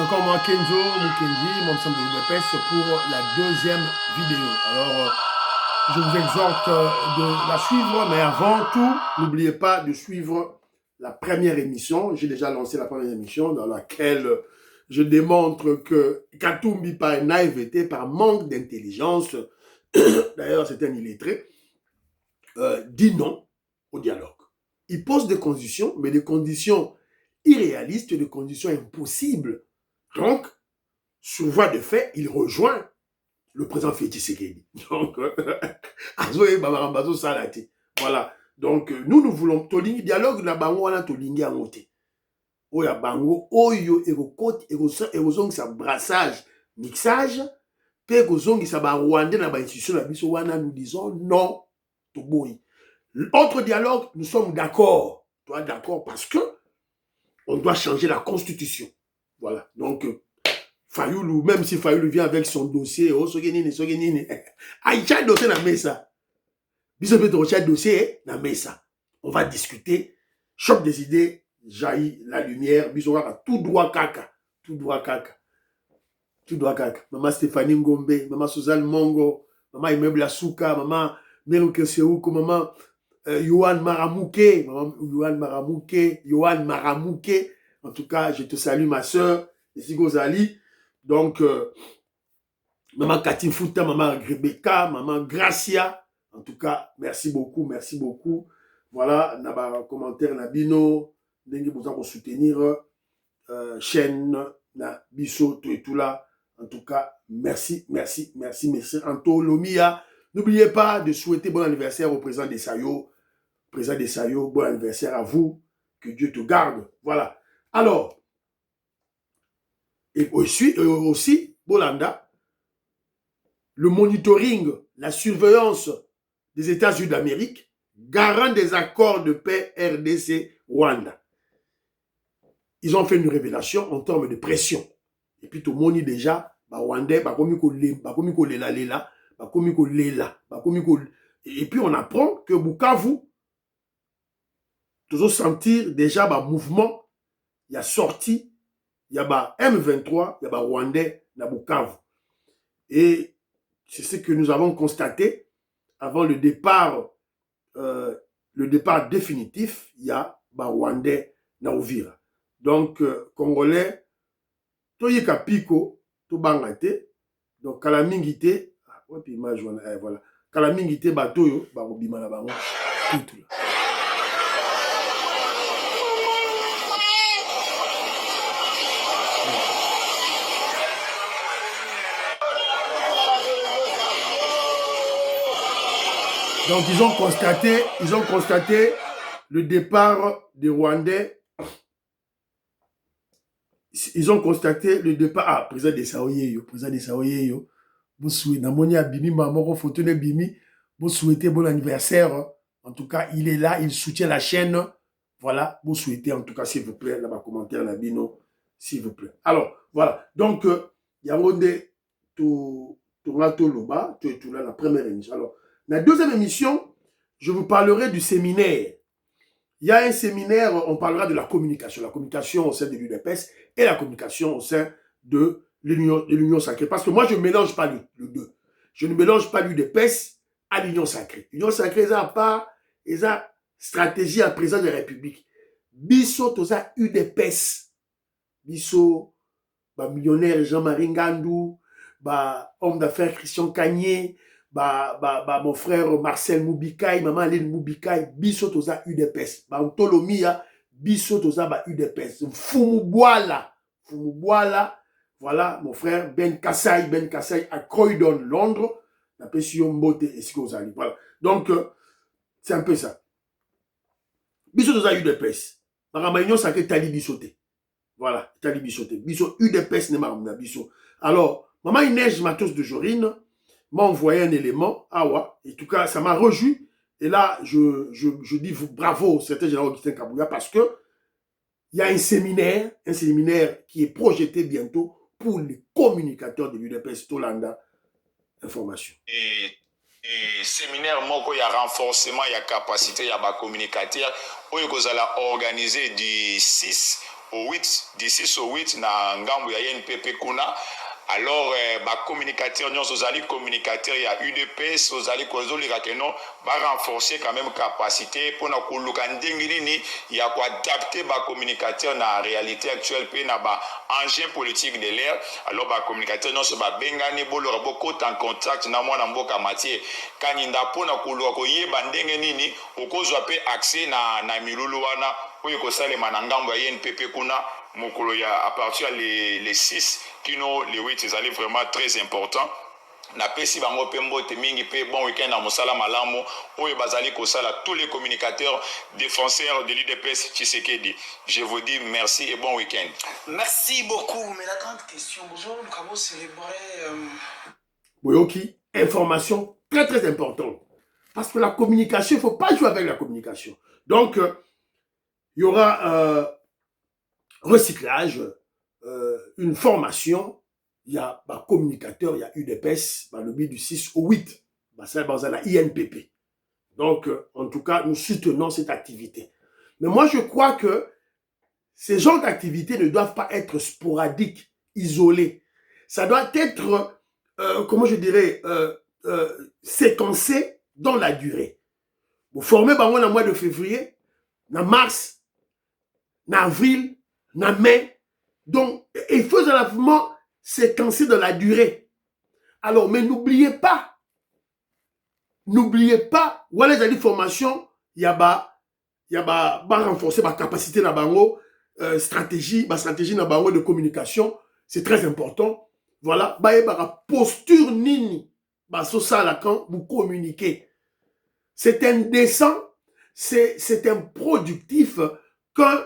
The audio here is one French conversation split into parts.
C'est encore moi, Kenzo Mukendi, mon ensemble de l'UDPS pour la deuxième vidéo. Alors, je vous exhorte de la suivre, mais avant tout, n'oubliez pas de suivre la première émission. J'ai déjà lancé la première émission dans laquelle je démontre que Katumbi, par naïveté, par manque d'intelligence, d'ailleurs c'est un illettré, dit non au dialogue. Il pose des conditions, mais des conditions irréalistes, des conditions impossibles. Donc, sur voie de fait, il rejoint le président Félix Tshisekedi. Donc, voilà. Donc, nous voulons tolingi dialogue na bango wana tolingi yango te. Oya bango oyo ekozongisa brassage, mixage, pe ekozongisa ba Rwandais na ba institution na biso wana, nous disons non to boyi. Autre dialogue, nous sommes d'accord. D'accord parce que on doit changer la constitution. Voilà. Donc, Fayoulou, même si Fayoulou vient avec son dossier, oh, Aïcha dossier na mesa. Dossier na mesa. On va discuter. Choc des idées, jaillit la lumière. Bisogara tout droit caca. Tout droit caca. Tout droit caca. Maman Stéphanie Ngombe, maman Suzanne Mongo, maman Immeuble Asuka, maman Meruke Seouko, maman Yohan Maramouke, maman Yohan Maramouke. En tout cas, je te salue ma soeur, Gozali. Donc, maman Cathy Fouta, maman Rebecca, maman Gracia. En tout cas, merci beaucoup, merci beaucoup. Voilà, naba commentaire Nabino, dengue besoin pour soutenir chaîne na biso tout et tout là. En tout cas, merci, merci, merci, merci. Anto Lomia, n'oubliez pas de souhaiter bon anniversaire au président des Sayo. Président des Sayo, bon anniversaire à vous. Que Dieu te garde. Voilà. Alors, et aussi, Bolanda, le monitoring, la surveillance des États-Unis d'Amérique, garant des accords de paix RDC-Rwanda. Ils ont fait une révélation en termes de pression. Et puis tout le monde déjà, Rwandais, et puis on apprend que Bukavu, toujours sentir déjà un mouvement, il y a sorti, il y a M23, il y a Rwandais dans Bukavu. Et c'est ce que nous avons constaté avant le départ définitif, il y a Rwandais na Uvira. Donc, Congolais, Toyika Piko, Tobangate, donc Kalamingite, voilà, Kalamingite Batoyo, Barobima na Bango, tout là. Donc, ils ont constaté le départ des Rwandais. Ils ont constaté le départ. Ah, président de Saoye, vous souhaitez, Namoni Abimi, maman, photo de Bimi, vous souhaitez bon anniversaire. En tout cas, il est là, il soutient la chaîne. Voilà, vous souhaitez, en tout cas, s'il vous plaît, là, bas commentaire, la bino, s'il vous plaît. Alors, voilà. Donc, il y a un tout Loba, tout là, la première émission. Alors, la deuxième émission, je vous parlerai du séminaire. Il y a un séminaire, on parlera de la communication au sein de l'UDPS et la communication au sein de l'Union sacrée. Parce que moi, je ne mélange pas les deux. Je ne mélange pas l'UDPS à l'Union sacrée. L'Union sacrée, ça n'a pas sa stratégie à président de la République. Bisso, toza UDPS. Bisso, millionnaire Jean-Marie Ngandou, homme d'affaires Christian Kanye, mon frère Marcel Moubikaï, maman Aline Moubikaï, biso toza UDPS. Antolomia, biso toza UDPS. Fumubuala, voilà, mon frère Ben Kassai à Croydon, Londres, la Pession Mbote et Sikozali. Voilà. Donc, c'est un peu ça. Biso toza UDPS. Maramagnon, ça que Tali Bissoté. Voilà, Tali Bissoté. Biso UDPS, ne maramna biso. Alors, maman Inès Matos de Jorine m'a envoyé un élément, et en tout cas, ça m'a rejoui. Et là, je dis bravo au secrétaire général Augustin Kabouya parce que il y a un séminaire qui est projeté bientôt pour les communicateurs de l'UDPS Tolanda Information. Et séminaire, il y a renforcement, il y a capacité, il y a communicateur, où il y a organisé du 6 au 8 d'ici au 8 na ngambo ya INPP kuna. Alors communicateur nyonso ozali communicateur ya UDPS ozali kozolika ke non renforcer quand même capacité pour na koluka ndenge nini ya ko adapter communicateur na réalité actuelle pe na engin politique de l'air. Alors communicateur nyonso bengani bolora bokota en contact na mwana mboka Mathieu Kanyinda pour na koluka koyeba ndenge nini okozwa pe accès na milulu wana oyo kosalema na ngambo ya INPP kuna mokolo ya à partir les 6 kino les 8 ils allaient vraiment très important. Na pesi bango pe mbote mingi pe bon week-end na mosala malamu oyo bazali kosala tous les communicateurs défenseurs de l'UDPS Tshisekedi. Je vous dis merci et bon week-end. Merci beaucoup. Mais la grande question, bonjour, nous avons célébré... Boyoki, information très très importante. Parce que la communication, il ne faut pas jouer avec la communication. Donc, il y aura recyclage, une formation, il y a un communicateur, il y a UDPS, le but du 6 au 8, c'est dans la INPP. Donc, en tout cas, nous soutenons cette activité. Mais moi, je crois que ces genres d'activités ne doivent pas être sporadiques, isolées. Ça doit être, comment je dirais, séquencé dans la durée. Vous formez dans le mois de février, en mars, en avril, en mai. Donc, il faut généralement séquencer dans la durée. Alors, mais n'oubliez pas, voilà les formations, il y a renforcer ma capacité na bango, stratégie na bango de communication, c'est très important. Voilà, posture nini, so ça quand vous communiquez. C'est indécent, c'est improductif quand,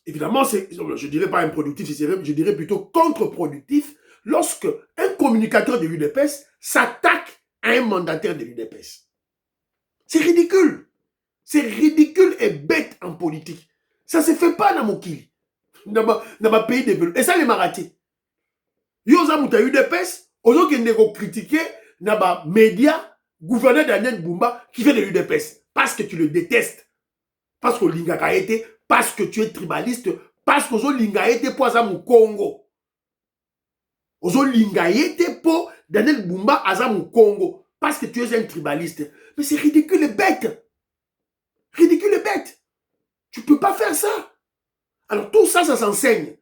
évidemment, je dirais pas improductif, je dirais plutôt contre-productif lorsque un communicateur de l'UDPS s'attaque à un mandataire de l'UDPS. C'est ridicule. C'est ridicule et bête en politique. Ça ne se fait pas dans mon pays. Dans ma pays développé. Et ça, les marathés. Yosa Mouta UDPS, aux qui ont critiqué dans les médias, gouverneur Daniel Bumba qui fait de l'UDPS. Parce que tu le détestes. Parce que l'Inga a été, parce que tu es tribaliste, parce que l'Inga a été pour Azam Congo. Ozo Linga a été pour Daniel Bumba Azam Congo. Parce que tu es un tribaliste. Mais c'est ridicule et bête. Ridicule et bête. Tu ne peux pas faire ça. Alors tout ça, ça s'enseigne.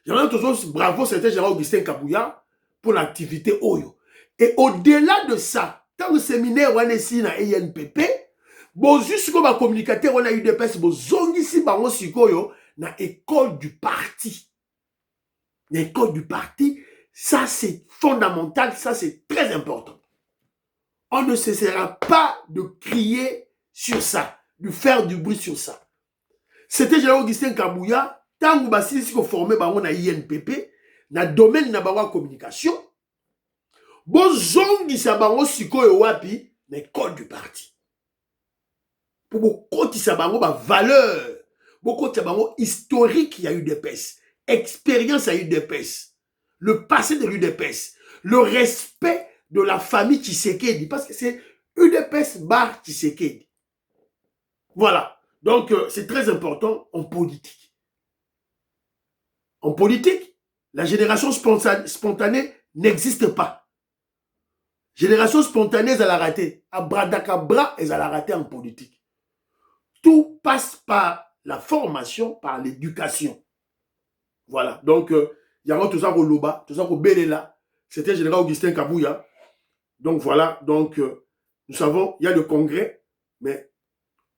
Bravo, c'était Gérard-Augustin Kabouya pour l'activité Oyo. Et au-delà de ça, dans le séminaire, on est ici dans INPP, bon, juste comme un communicateur, on a eu des personnes, bon, ici, on a dans l'école du parti. L'école du parti, ça c'est fondamental, ça c'est très important. On ne cessera pas de crier sur ça, de faire du bruit sur ça. C'était Gérard-Augustin Kabouya, tant que vous avez formé dans INPP, dans le domaine de la communication, bon, zongi sa bango sikoyo wapi, l'école du parti. Pour beaucoup de sa bango ba valeur, beaucoup de sa bango historique, il y a eu des pèses, expérience, il y a eu des pèses, le passé de l'UDPS, le respect de la famille Tshisekedi, parce que c'est UDPS bar Tshisekedi. Voilà. Donc, c'est très important en politique. En politique, la génération spontanée n'existe pas. Génération spontanée, elle a raté. Abradakabra, elle a raté en politique. Tout passe par la formation, par l'éducation. Voilà. Donc, il y a tout ça au Loba, tout ça au Belela. C'était le général Augustin Kabouya. Donc, voilà. Donc, nous savons, il y a le congrès, mais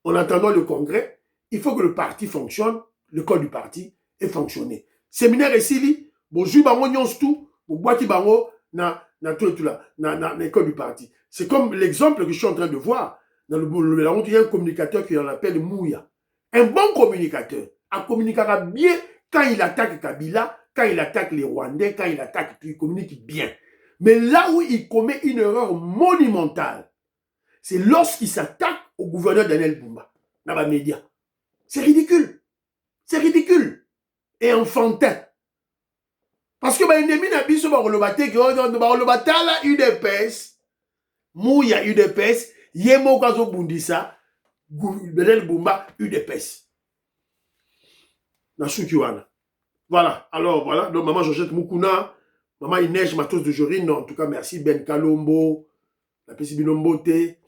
en attendant le congrès, il faut que le parti fonctionne, le code du parti ait fonctionné. Séminaire ici, bonjour, bango nyons tout, boiti bango, na tout là, na l'école du parti. C'est comme l'exemple que je suis en train de voir. Dans la route, il y a un communicateur qui l'appelle Mouya. Un bon communicateur. Il communiquera bien quand il attaque Kabila, quand il attaque les Rwandais, quand il attaque, il communique bien. Mais là où il commet une erreur monumentale, c'est lorsqu'il s'attaque au gouverneur Daniel Bumba, dans les médias. C'est ridicule. C'est ridicule. Et enfantin. Parce que l'ennemi n'a pas de la UDPS, Mouya UDPS, Yemo Kazo Bundisa, Daniel Bumba UDPS. Na Soukiwana. Voilà, alors voilà, donc maman Georgette Moukouna, maman Inège Matos de Jorine, en tout cas merci Ben Kalombo, la Pessi Binombo T,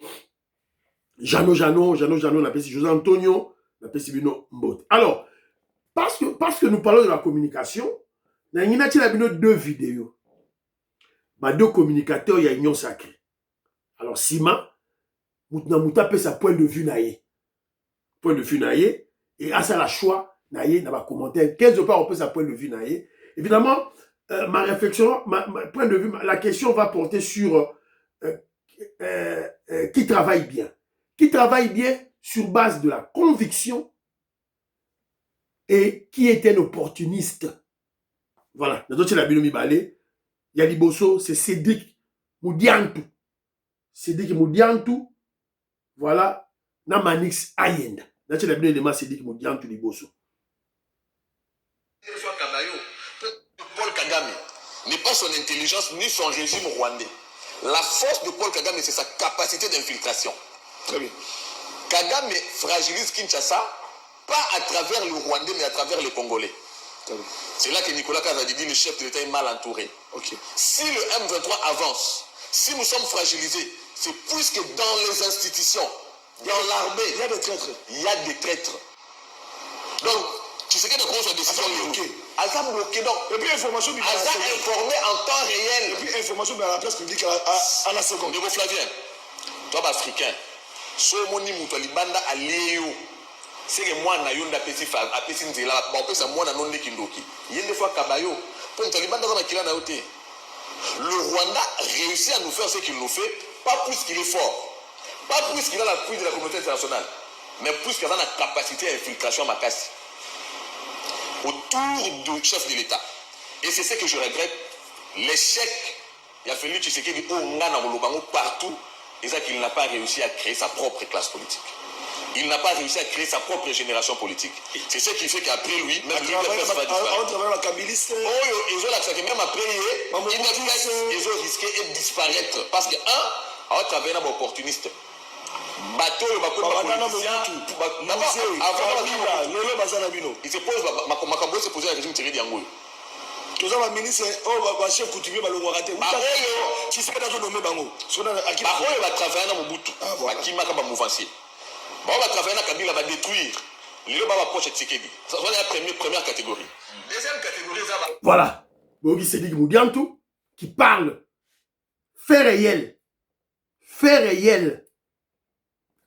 Jano, la Pessi José Antonio, la Pessi Binombo. Alors, parce que nous parlons de la communication, il y a deux vidéos. Bah, deux communicateurs, il y a union sacrée. Alors, Sima, Mouta peut sa point de vue naïe. Point de vue naïe, et à ça la choix, naïe, dans ma commentaire, 15 fois on peut sa point de vue naïe. Évidemment, ma réflexion, ma point de vue, la question va porter sur qui travaille bien. Qui travaille bien sur base de la conviction et qui est un opportuniste. Voilà. Dans d'autres, la Binomi Balé, Yali Bosso, c'est Cédric Moudiantou. Cédric Moudiantou, voilà, Namanix Ayenda. Dans d'autres, la Binomi Cédric Moudiantou Libosso. Paul Kagame n'est pas son intelligence ni son régime rwandais. La force de Paul Kagame, c'est sa capacité d'infiltration. Très bien. Kagame fragilise Kinshasa, pas à travers le Rwandais, mais à travers les Congolais. C'est là que Nicolas Kazadi dit le chef de l'État est mal entouré. Okay. Si le M23 avance, si nous sommes fragilisés, c'est puisque dans les institutions, dans l'armée, il y a des traîtres. Il y a des traîtres. Donc, tu sais que de grosses décisions bloquées. Asa bloqué donc. Et puis information du Asa informé en temps réel. Et puis information de la presse publique à la seconde. Négo Flavien, toi africain, so moni mutu libanda aleo. C'est que moi na yonda petit fa apesi nzela ba pesa moi na nonde kindoki. Yende fois kabayo. Pour mutu libanda za makila na yote. Le Rwanda réussit à nous faire ce qu'il nous fait, pas plus qu'il est fort. Pas plus qu'il a l'appui de la communauté internationale, mais plus qu'il a la capacité d'infiltration à Makassi. Autour du chef de l'État. Et c'est ce que je regrette, l'échec. Il a fallu Tshisekedi partout, et ça qu'il n'a pas réussi à créer sa propre classe politique. Il n'a pas réussi à créer sa propre génération politique. C'est ce qui fait qu'après lui, même lui, va disparaître. Même après, ils ont risqué de disparaître. Parce que, à travers un opportuniste, bateau il se pose Makambo se pose la régime Thierry Diango. Tous les ministres chef coutumier balongwaka te. Qui se peut nommer bango. Baoyo va travailler dans Mobutu. Bakima ka ba mouvancier. Baoyo va travailler dans Kabila va détruire. Lelo ba approche Tshisekedi. Ça c'est la première catégorie. Deuxième catégorie ça va. Voilà. Bogi Cédric Moudiantou qui parle fait réel. Fait réel.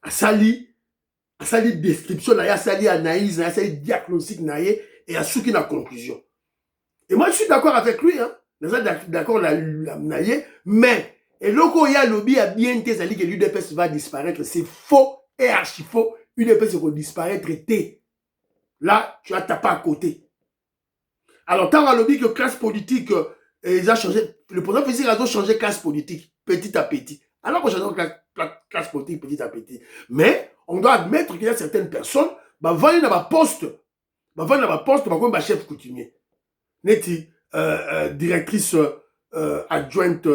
À sali description, à sali analyse, à sali diagnostic, et à souki la conclusion. Et moi, je suis d'accord avec lui, hein. D'accord, mais, et loco ya lobby a bien été, ça dit que l'UDPS va disparaître. C'est faux et archi faux. UDPS va disparaître. Là, tu as tapé à côté. Alors, tant à lobby que classe politique, ils ont changé, le président physique a changé classe politique, petit à petit. Alors qu'on change classe politique petit à petit. Mais on doit admettre qu'il y a certaines personnes qui vont dans ma poste. Comme chef coutumier. Neti, directrice adjointe,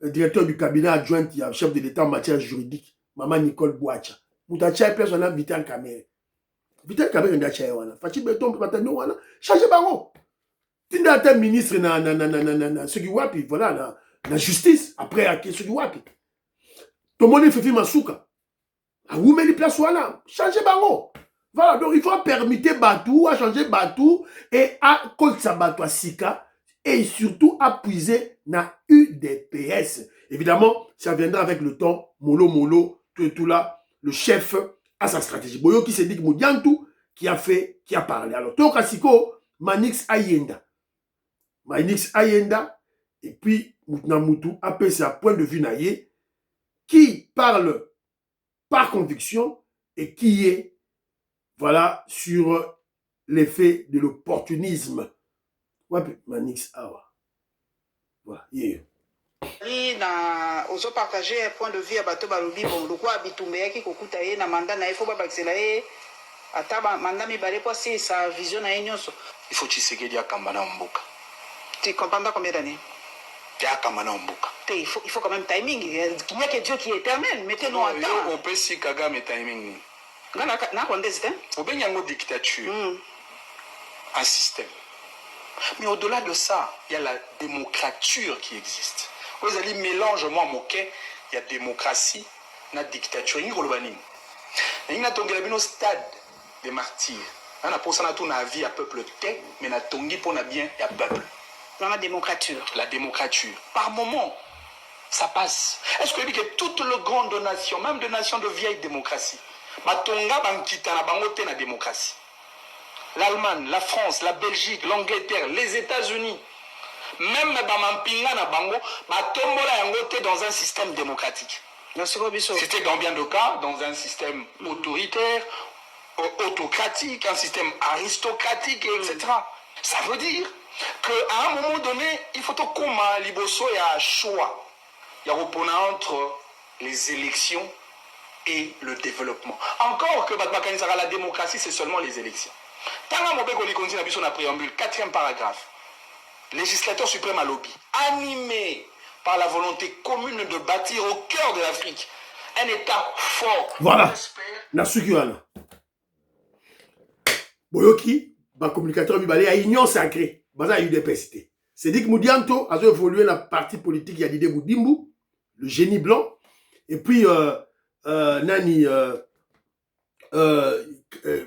directeur du cabinet adjointe, il y a chef de l'État en matière juridique, Maman Nicole Bouacha. Moutacha, place on a Vital Kamere. Vital Kamere, on a chaye wana. Fachi Beton, Patano wana. Changez baron. Tinda tel ministre na ce qui wapi, voilà, na justice. Après, à qui ce qui wapi. Tout le monde fait Masuka. Ah, vous mettez place voilà. Changez baron. Voilà, donc il faut permettre Batou à changer Batou et à Kolsa Batou à Sika et surtout à puiser na UDPS. Évidemment, ça viendra avec le temps. Molo, tout là, le chef a sa stratégie. Boyo qui s'est dit que Moudiantou qui a parlé. Alors, Tokasiko, Manix Ayenda. Et puis Moutnamutu a fait sa point de vue naïe qui parle par conviction et qui est, voilà, sur l'effet de l'opportunisme. Manix Awa. Voilà, yeah. Na ozo partager un point de vue à bateau balobi bon le quoi bitumbe qui kokuta ye na mandat na ifo ba baxela ye ata mandat mi balé pour sa vision na nyonso. Il faut Tshisekedi akamba na mboka. Tu comprends pas combien d'années? Akamba na mboka. Il faut quand même timing. Il n'y a que Dieu qui est éternel. Mettez-nous à temps. On peut si Kagame timing. Na quoi ndezite? On peut y avoir dictature. Un système. Mais au-delà de ça, il y a la démocrature qui existe. Vous allez mélange moi moquet, il y a démocratie, la dictature. Ni kolobani. Et il y a un stade des martyrs. On a pour ça na vie à peuple té, mais na tongi pour na bien y a peuple. Dans la démocrature. La démocrature. Par moment, ça passe. Est-ce que que toutes les grandes nations, même des nations de vieille démocratie, batonga bankita na bango té na démocratie. L'Allemagne, la France, la Belgique, l'Angleterre, les États-Unis, même Bamampinga na bango, batombola yango té dans un système démocratique. C'était dans bien de cas dans un système autoritaire, autocratique, un système aristocratique, etc. Ça veut dire qu'à un moment donné, il faut que liboso y a un choix. Il y a un entre les élections et le développement. Encore que la démocratie, c'est seulement les élections. Tant que on a préambule, 4e paragraphe. Législateur suprême à lobby, animé par la volonté commune de bâtir au cœur de l'Afrique un État fort. Voilà. Nasukiwana. Boyoki, ba communicateur mibale a union sacrée. Baza UDPS. C'est dit que Moudianto a évolué dans le parti politique il y a l'idée Moudimbu, le génie blanc, et puis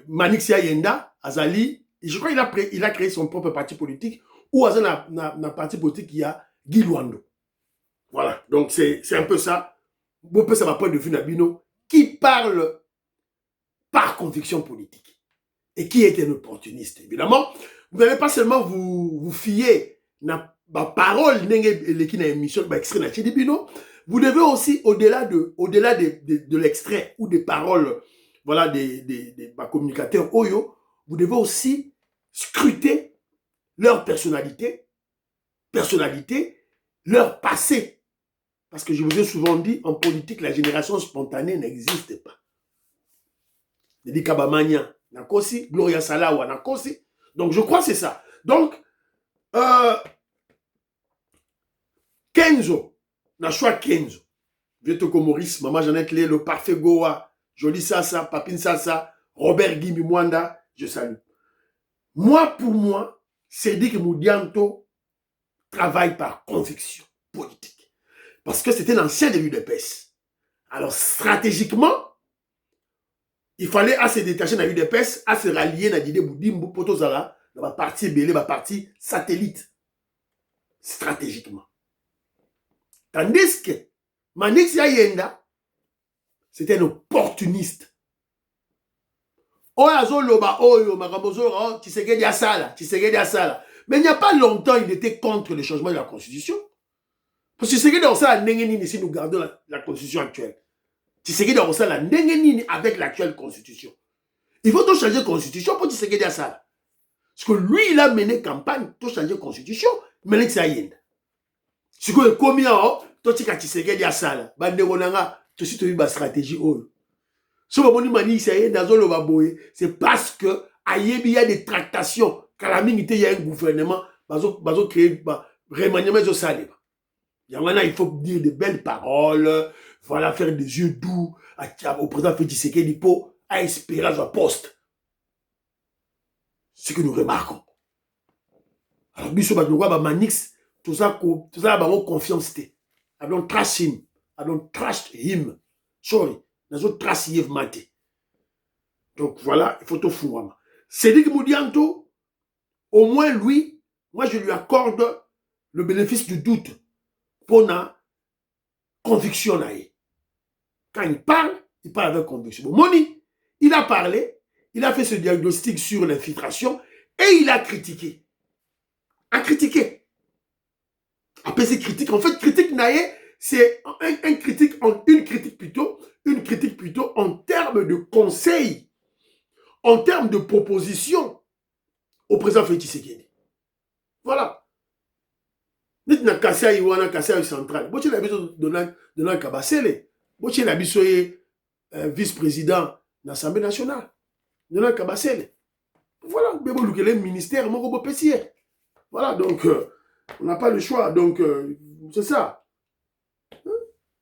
Manix Yenda, Azali, et je crois qu'il a créé son propre parti politique, ou dans un parti politique il y a Guy Luando. Voilà, donc c'est un peu ça. Bon, ça va point de vue Nabino, qui parle par conviction politique et qui est un opportuniste. Évidemment, vous n'allez pas seulement vous fier à la parole qui na émission vous devez aussi, au-delà de l'extrait ou des paroles, voilà, des communicateurs Oyo, vous devez aussi scruter leur personnalité, leur passé. Parce que je vous ai souvent dit, en politique, la génération spontanée n'existe pas. Dedi Kabamania, Nakosi, Gloria Salawa, Nakosi. Donc, je crois que c'est ça. Donc, Kenzo, Nashua Kenzo, Vieto Komoris, Maman Jeannette Lé, le parfait Goa, Joli Sassa, Papine Sassa, Robert Gimbi Mwanda, je salue. Moi, pour moi, c'est dit que Moudianto travaille par conviction politique. Parce que c'était l'ancien de l'UDPS. Alors, stratégiquement, il fallait à se détacher de l'UDPS, à se rallier à l'idée Boudimbo, Potozala, dans la partie belé, la partie satellite. Stratégiquement. Tandis que Manix Yayenda, c'était un opportuniste. Oyazo Loba, Oyo, Marambozo, Tshisekedi Asala. Mais il n'y a pas longtemps, il était contre le changement de la Constitution. Parce que Tshisekedi Asala, si nous gardons la Constitution actuelle. Tshisekedi Asala, avec l'actuelle Constitution. Il faut tout changer de Constitution pour Tshisekedi Asala. Parce que lui, il a mené campagne pour changer de Constitution, mais c'est Ayenda. Ce que combien toi tu as Tshisekedi Asala, tu as une stratégie. C'est parce que il y a des tractations. Quand il y a un gouvernement, il faut créer remaniement de salé. Il faut dire de belles paroles, voilà, faire des yeux doux au président Tshisekedi pour espérer un poste. C'est ce que nous remarquons. Alors, Manix, tout ça, confiance. I don't trust him. I don't trust him. Sorry. I don't trust him. Donc voilà, il faut tout foutre. C'est dit que Moudianto, au moins lui, moi je lui accorde le bénéfice du doute pour la conviction. Quand il parle avec conviction. Moni, il a parlé, il a fait ce diagnostic sur l'infiltration et il a critiqué. Après ces critiques, en fait, critique naïe, c'est une critique plutôt en termes de conseils, en termes de propositions au président Félix Tshisekedi. Voilà. Dites na Kassia Iwana, Kassia central. Boche la biso Donald Kabasele. Boche la biso vice-président de l'Assemblée nationale. Donald Kabasele. Voilà. Bebo Lukele ministère, mon robot pessier. Voilà, donc on n'a pas le choix. Donc c'est ça.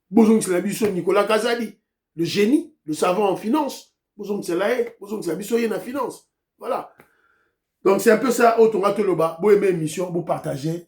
Bozong Selabiso Nicolas Kazadi, le génie, le savant en finance. Bozong Selabiso en finance. Voilà. Donc c'est un peu ça, Otonga Toloba, vous aimez l'émission, vous partagez,